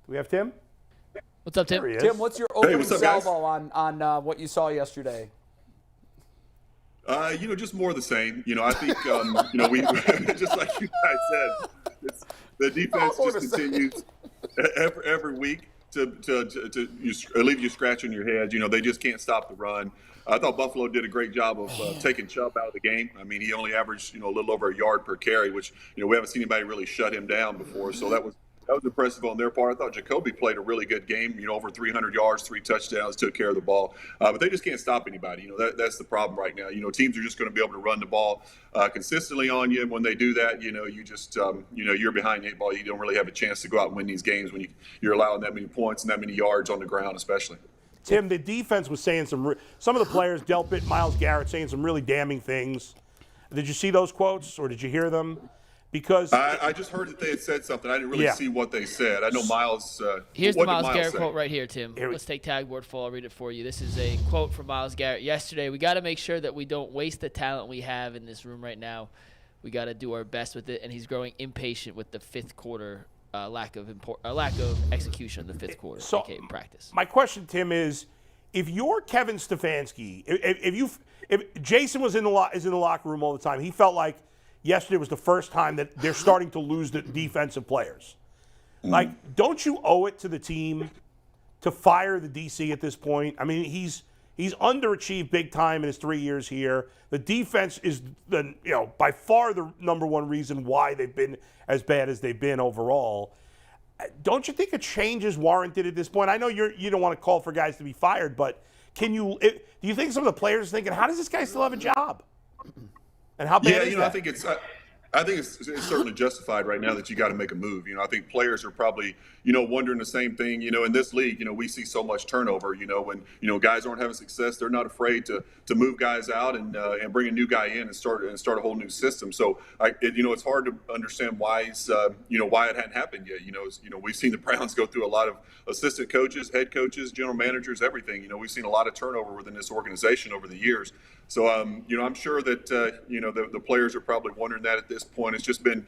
we have Tim? What's up, Tim? There he is. Tim, what's your opening what's up, guys? salvo on what you saw yesterday? Just more of the same. I think, we just like you guys said, the defense just continues every week to leave you scratching your head. They just can't stop the run. I thought Buffalo did a great job of taking Chubb out of the game. I mean, he only averaged, a little over a yard per carry, which, we haven't seen anybody really shut him down before. So that was impressive on their part. I thought Jacoby played a really good game, over 300 yards, 3 touchdowns, took care of the ball. But they just can't stop anybody. That's the problem right now. Teams are just going to be able to run the ball consistently on you. And when they do that, you just, you're behind the 8 ball. You don't really have a chance to go out and win these games when you're allowing that many points and that many yards on the ground, especially. Tim, the defense was saying some of the players, Delpit, Myles Garrett, saying some really damning things. Did you see those quotes or did you hear them? Because I just heard that they had said something. I didn't really see what they said. I know Myles. Here's the Myles Garrett say? quote right here, Tim. Let's take tagboard full. I'll read it for you. This is a quote from Myles Garrett yesterday. We got to make sure that we don't waste the talent we have in this room right now. We got to do our best with it. And he's growing impatient with the fifth quarter lack of execution in the fifth quarter. So in practice. My question, Tim, is if you're Kevin Stefanski, if Jason was in the locker room all the time, he felt like yesterday was the first time that they're starting to lose the defensive players. Like, don't you owe it to the team to fire the DC at this point? I mean, he's underachieved big time in his 3 years here. The defense is by far the number one reason why they've been as bad as they've been overall. Don't you think a change is warranted at this point? I know you don't want to call for guys to be fired, but do you think some of the players are thinking, how does this guy still have a job? And how bad is that? I think it's certainly justified right now that you got to make a move. I think players are probably, wondering the same thing. In this league, we see so much turnover. When guys aren't having success, they're not afraid to move guys out and bring a new guy in and start a whole new system. So it's hard to understand why why it hadn't happened yet. We've seen the Browns go through a lot of assistant coaches, head coaches, general managers, everything. We've seen a lot of turnover within this organization over the years. So I'm sure that the players are probably wondering that at this point. It's just been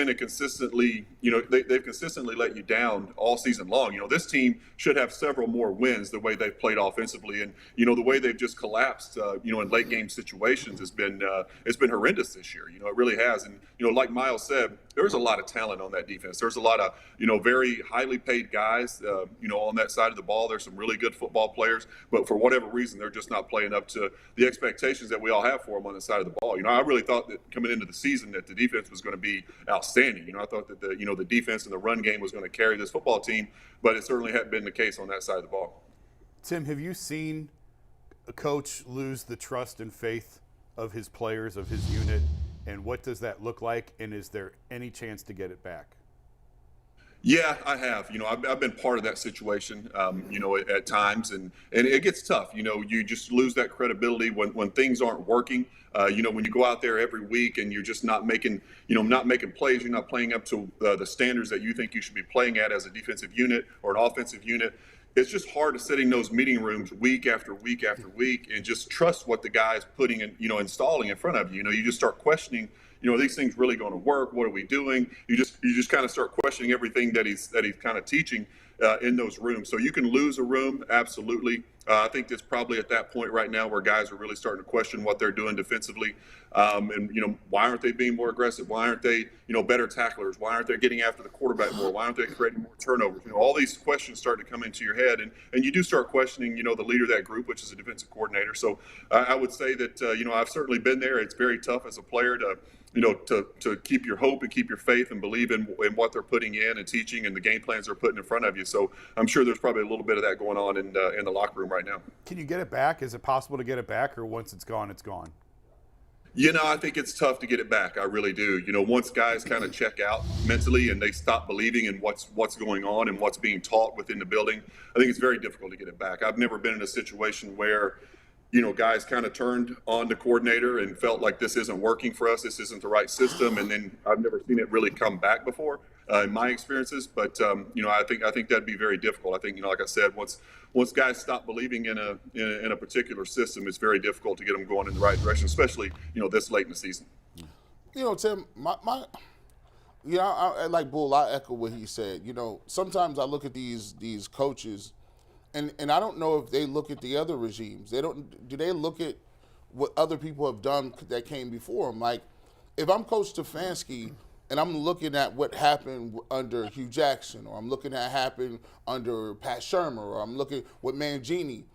a consistently they've consistently let you down all season long. This team should have several more wins the way they've played offensively, and the way they've just collapsed in late game situations has been it's been horrendous this year. It really has. And like Myles said, there's a lot of talent on that defense. There's a lot of very highly paid guys on that side of the ball. There's some really good football players, but for whatever reason they're just not playing up to the expectations that we all have for them on the side of the ball. I really thought that coming into the season that the defense was going to be outstanding. I thought that the defense and the run game was going to carry this football team, but it certainly hadn't been the case on that side of the ball. Tim, have you seen a coach lose the trust and faith of his players, of his unit, and what does that look like, and is there any chance to get it back? Yeah, I have. I've been part of that situation, at times, and it gets tough. You just lose that credibility when things aren't working. When you go out there every week and you're just not making plays, you're not playing up to the standards that you think you should be playing at as a defensive unit or an offensive unit. It's just hard to sit in those meeting rooms week after week after week and just trust what the guy's putting in, installing in front of you. You just start questioning. Are these things really going to work? What are we doing? You just kind of start questioning everything that he's kind of teaching in those rooms. So you can lose a room, absolutely. I think it's probably at that point right now where guys are really starting to question what they're doing defensively. And why aren't they being more aggressive? Why aren't they, better tacklers? Why aren't they getting after the quarterback more? Why aren't they creating more turnovers? All these questions start to come into your head, and you do start questioning, the leader of that group, which is a defensive coordinator. So I would say that, I've certainly been there. It's very tough as a player to keep your hope and keep your faith and believe in what they're putting in and teaching and the game plans they're putting in front of you. So I'm sure there's probably a little bit of that going on in the locker room right now. Can you get it back? Is it possible to get it back, or once it's gone, it's gone? I think it's tough to get it back. I really do. Once guys kind of check out mentally and they stop believing in what's going on and what's being taught within the building, I think it's very difficult to get it back. I've never been in a situation where guys kind of turned on the coordinator and felt like this isn't working for us, this isn't the right system, and then I've never seen it really come back before in my experiences. But I think that'd be very difficult. I think like I said, once guys stop believing in a particular system, it's very difficult to get them going in the right direction, especially this late in the season. Tim, Yeah, I like Bull. I echo what he said. Sometimes I look at these coaches, and I don't know if they look at the other regimes. Do they look at what other people have done that came before them? Like, if I'm Coach Stefanski and I'm looking at what happened under Hugh Jackson, or I'm looking at happened under Pat Shermer, or I'm looking with Mangini,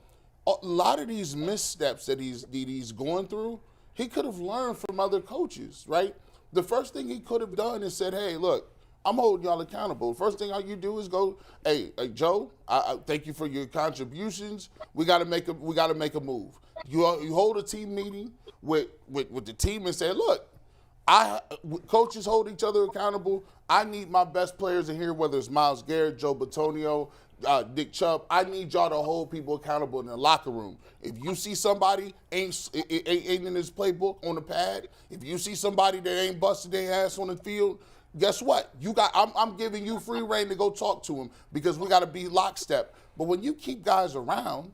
a lot of these missteps that he's going through, he could have learned from other coaches, right? The first thing he could have done is said, hey, look, I'm holding y'all accountable. First thing all you do is go, hey Joe, I thank you for your contributions. We got to make a move. You hold a team meeting with the team and say, look, coaches hold each other accountable. I need my best players in here, whether it's Myles Garrett, Joe Bitonio, Nick Chubb. I need y'all to hold people accountable in the locker room. If you see somebody ain't in his playbook on the pad, if you see somebody that ain't busting their ass on the field, guess what? I'm giving you free reign to go talk to him, because we got to be lockstep. But when you keep guys around,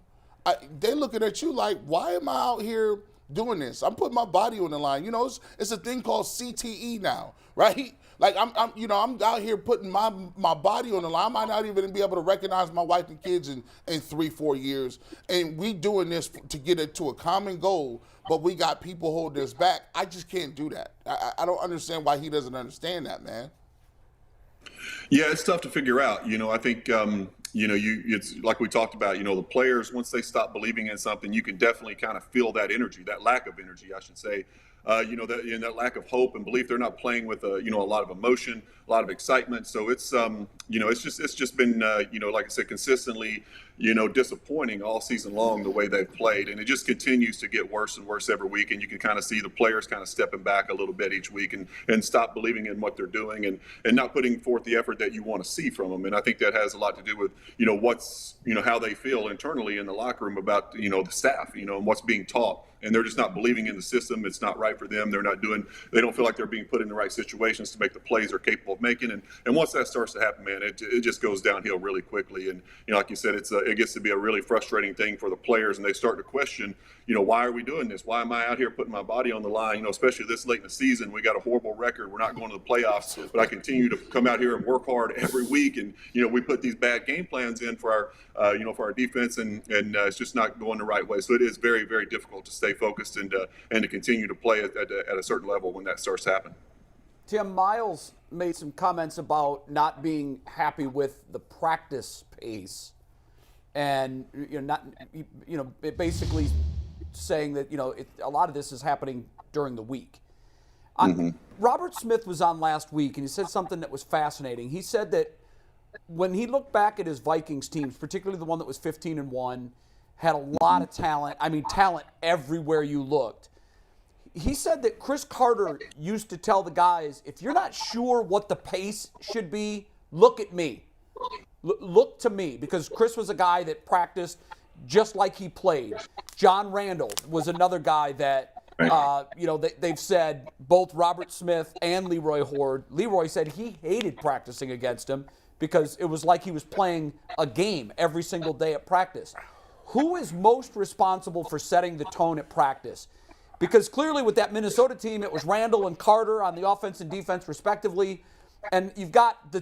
they're looking at you like, why am I out here doing this? I'm putting my body on the line. It's a thing called CTE now, right? Like I'm out here putting my body on the line. I might not even be able to recognize my wife and kids in 3-4 years. And we doing this to get it to a common goal, but we got people holding us back. I just can't do that. I don't understand why he doesn't understand that, man. Yeah, it's tough to figure out. I think it's like we talked about. The players, once they stop believing in something, you can definitely kind of feel that energy, that lack of energy, I should say. That lack of hope and belief. They're not playing with a lot of emotion, a lot of excitement. So it's it's just been like I said, consistently disappointing all season long the way they've played, and it just continues to get worse and worse every week. And you can kind of see the players kind of stepping back a little bit each week and stop believing in what they're doing and not putting forth the effort that you want to see from them. And I think that has a lot to do with what's how they feel internally in the locker room about the staff and what's being taught. And they're just not believing in the system. It's not right for them. They don't feel like they're being put in the right situations to make the plays they're capable of making. And once that starts to happen, man, it just goes downhill really quickly. And, like you said, it gets to be a really frustrating thing for the players. And they start to question, why are we doing this? Why am I out here putting my body on the line? Especially this late in the season, we got a horrible record. We're not going to the playoffs, but I continue to come out here and work hard every week. And, we put these bad game plans in for our defense, and it's just not going the right way. So it is very, very difficult to stay focused and to continue to play at a certain level when that starts to happen. Tim, Miles made some comments about not being happy with the practice pace, and basically saying that a lot of this is happening during the week. Robert Smith was on last week, and he said something that was fascinating. He said that when he looked back at his Vikings teams, particularly the one that was 15-1, had a lot of talent. I mean, talent everywhere you looked. He said that Chris Carter used to tell the guys, if you're not sure what the pace should be, look at me. Look to me, because Chris was a guy that practiced just like he played. John Randall was another guy that, they've said, both Robert Smith and Leroy Hoard. Leroy said he hated practicing against him because it was like he was playing a game every single day at practice. Who is most responsible for setting the tone at practice? Because clearly with that Minnesota team, it was Randall and Carter on the offense and defense respectively. And you've got the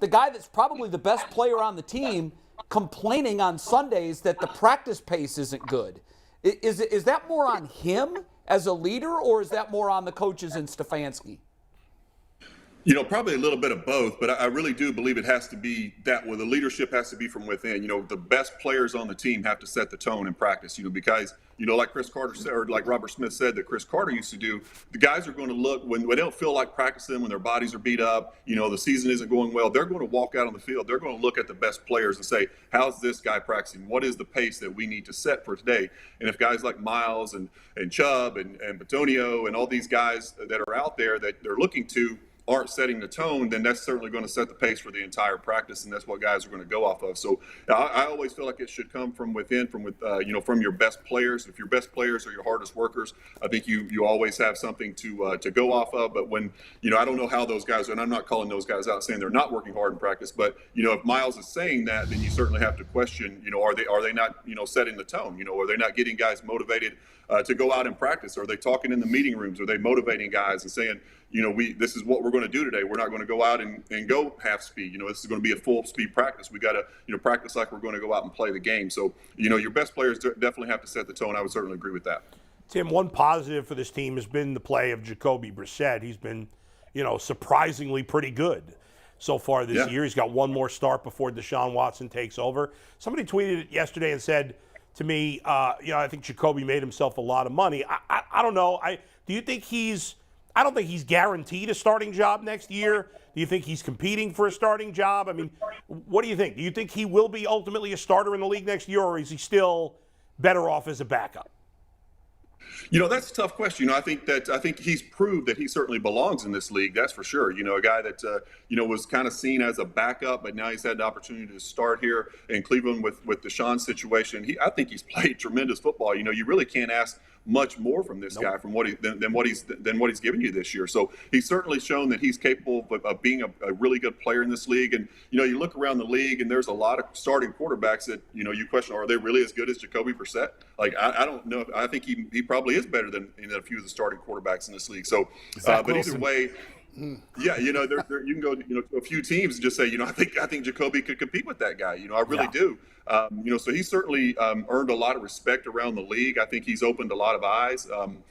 guy that's probably the best player on the team, complaining on Sundays that the practice pace isn't good. Is that more on him as a leader, or is that more on the coaches and Stefanski? Probably a little bit of both, but I really do believe it has to be that where the leadership has to be from within. The best players on the team have to set the tone in practice, because, like Chris Carter said, or like Robert Smith said that Chris Carter used to do, the guys are going to look when they don't feel like practicing, when their bodies are beat up, the season isn't going well, they're going to walk out on the field. They're going to look at the best players and say, how's this guy practicing? What is the pace that we need to set for today? And if guys like Myles and Chubb and Bitonio and all these guys that are out there that they're looking to aren't setting the tone, then that's certainly going to set the pace for the entire practice, and that's what guys are going to go off of. So I always feel like it should come from within, from your best players. If your best players are your hardest workers, I think you always have something to go off of. But when I don't know how those guys are, and I'm not calling those guys out saying they're not working hard in practice, but if Myles is saying that, then you certainly have to question, are they not setting the tone? Are they not getting guys motivated to go out and practice? Are they talking in the meeting rooms? Are they motivating guys and saying, this is what we're going to do today. We're not going to go out and go half speed. This is going to be a full speed practice. We got to, practice like we're going to go out and play the game. So, your best players definitely have to set the tone. I would certainly agree with that. Tim, one positive for this team has been the play of Jacoby Brissett. He's been, surprisingly pretty good so far this year. He's got one more start before Deshaun Watson takes over. Somebody tweeted it yesterday and said to me, I think Jacoby made himself a lot of money. I don't know. I don't think he's guaranteed a starting job next year. Do you think he's competing for a starting job? I mean, what do you think? Do you think he will be ultimately a starter in the league next year, or is he still better off as a backup? That's a tough question. I think he's proved that he certainly belongs in this league. That's for sure. A guy that was kind of seen as a backup, but now he's had the opportunity to start here in Cleveland with Deshaun's situation. I think he's played tremendous football. You really can't ask much more from this guy from than what he's given you this year. So he's certainly shown that he's capable of being a really good player in this league. And you look around the league and there's a lot of starting quarterbacks that you question, are they really as good as Jacoby Brissett? Like I don't know. I think he probably is better than a few of the starting quarterbacks in this league. So, but either way. Yeah, you can go to a few teams and just say, I think Jacoby could compete with that guy. I really do. So he's certainly earned a lot of respect around the league. I think he's opened a lot of eyes. I'm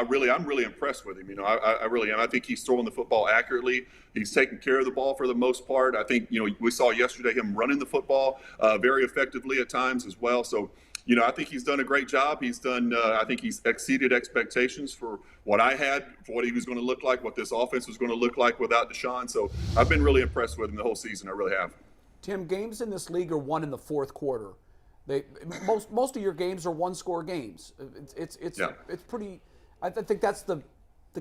really impressed with him. I really am. I think he's throwing the football accurately. He's taking care of the ball for the most part. I think, we saw yesterday him running the football very effectively at times as well. So, I think he's done a great job. He's done, I think he's exceeded expectations for what I had, for what he was going to look like, what this offense was going to look like without Deshaun. So I've been really impressed with him the whole season. I really have. Tim, games in this league are won in the fourth quarter. Most of your games are one-score games. It's pretty. I think that's the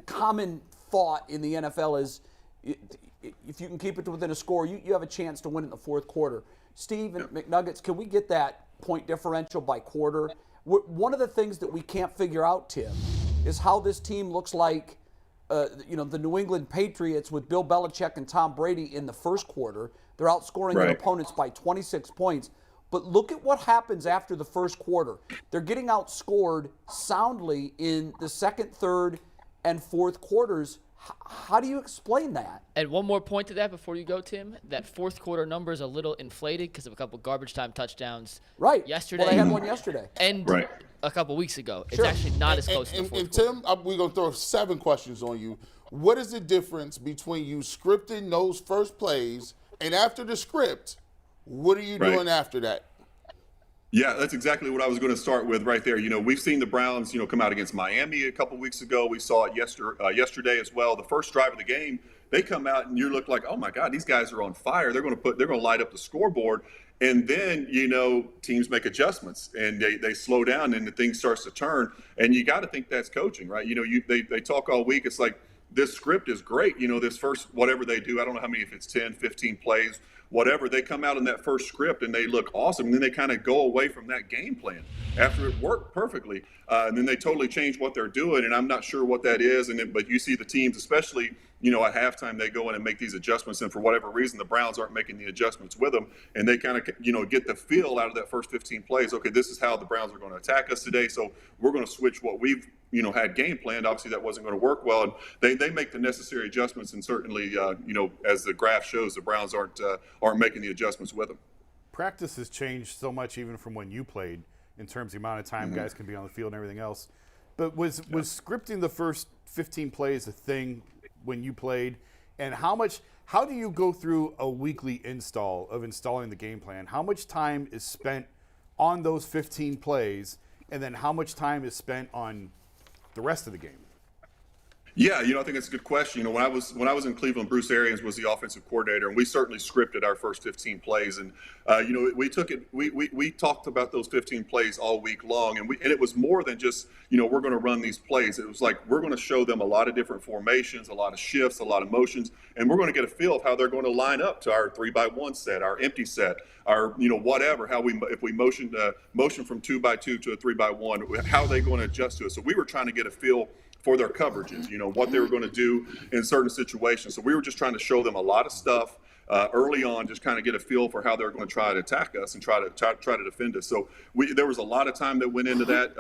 common thought in the NFL is if you can keep it to within a score, you have a chance to win in the fourth quarter. Steve and McNuggets, can we get that point differential by quarter? One of the things that we can't figure out, Tim, is how this team looks like, the New England Patriots with Bill Belichick and Tom Brady in the first quarter. They're outscoring their opponents by 26 points. But look at what happens after the first quarter. They're getting outscored soundly in the second, third, and fourth quarters. How do you explain that? And one more point to that before you go, Tim. That fourth quarter number is a little inflated because of a couple garbage time touchdowns yesterday. Well, they had one yesterday. And a couple weeks ago. It's actually not as close to the fourth quarter. And Tim, we're going to throw 7 questions on you. What is the difference between you scripting those first plays and after the script, what are you doing after that? Yeah, that's exactly what I was going to start with right there. We've seen the Browns, come out against Miami a couple weeks ago. We saw it yesterday as well. The first drive of the game, they come out and you look like, oh my God, these guys are on fire. They're going to light up the scoreboard. And then, teams make adjustments and they slow down and the thing starts to turn. And you got to think that's coaching, right? They talk all week. It's like, this script is great. This first, whatever they do, I don't know how many, if it's 10, 15 plays, whatever, they come out in that first script and they look awesome. And then they kind of go away from that game plan after it worked perfectly. And then they totally change what they're doing. And I'm not sure what that is. But you see the teams, especially, at halftime, they go in and make these adjustments. And for whatever reason, the Browns aren't making the adjustments with them. And they kind of, get the feel out of that first 15 plays. Okay, this is how the Browns are going to attack us today. So we're going to switch what we've, had game planned. Obviously, that wasn't going to work well. And they make the necessary adjustments. And certainly, as the graph shows, the Browns aren't making the adjustments with them. Practice has changed so much even from when you played in terms of the amount of time guys can be on the field and everything else. But was scripting the first 15 plays a thing when you played? And how do you go through a weekly install of installing the game plan? How much time is spent on those 15 plays, and then how much time is spent on the rest of the game? Yeah, I think it's a good question. When I was in Cleveland, Bruce Arians was the offensive coordinator, and we certainly scripted our first 15 plays. And we took it. We talked about those 15 plays all week long, and it was more than just we're going to run these plays. It was like we're going to show them a lot of different formations, a lot of shifts, a lot of motions, and we're going to get a feel of how they're going to line up to our 3x1 set, our empty set, our whatever. If we motion from 2x2 to a 3x1, how are they going to adjust to it? So we were trying to get a feel for their coverages, what they were going to do in certain situations. So we were just trying to show them a lot of stuff early on, just kind of get a feel for how they're going to try to attack us and try to defend us. So there was a lot of time that went into that,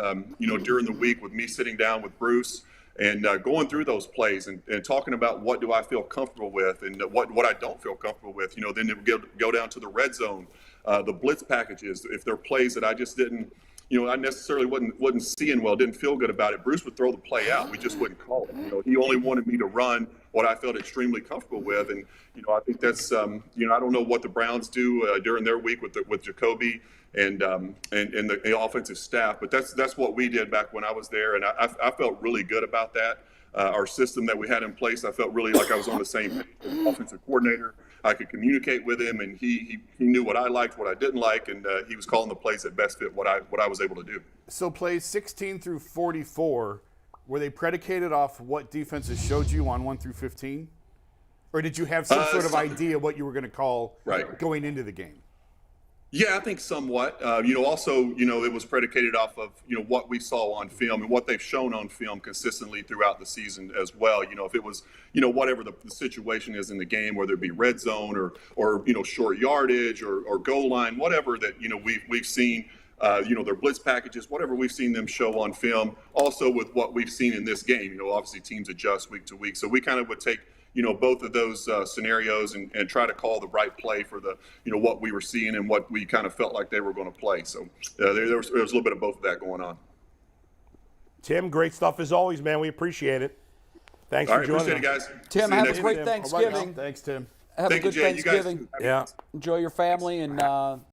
during the week with me sitting down with Bruce And going through those plays and talking about what do I feel comfortable with and what I don't feel comfortable with, then it would go down to the red zone, the blitz packages. If there are plays that I just didn't, I necessarily wasn't seeing well, didn't feel good about it, Bruce would throw the play out. We just wouldn't call it. He only wanted me to run what I felt extremely comfortable with. And, I think that's, I don't know what the Browns do during their week with Jacoby and the offensive staff, but that's what we did back when I was there. And I felt really good about that. Our system that we had in place, I felt really like I was on the same page with the offensive coordinator. I could communicate with him, and he knew what I liked, what I didn't like, and he was calling the plays that best fit what I was able to do. So plays 16 through 44, were they predicated off what defenses showed you on 1 through 15? Or did you have some sort of idea what you were going to call going into the game? Yeah, I think somewhat. Also, it was predicated off of, what we saw on film and what they've shown on film consistently throughout the season as well. If it was, whatever the situation is in the game, whether it be red zone or short yardage or goal line, whatever that, we've seen, their blitz packages, whatever we've seen them show on film. Also with what we've seen in this game, obviously teams adjust week to week. So we kind of would take both of those scenarios and try to call the right play for the, what we were seeing and what we kind of felt like they were going to play. So there was a little bit of both of that going on. Tim, great stuff as always, man. We appreciate it. Thanks for joining us. Appreciate it, guys. Tim, have a great Thanksgiving. Thanks, Tim. Have Thank a good you, Jay. Thanksgiving. Yeah. Enjoy your family, and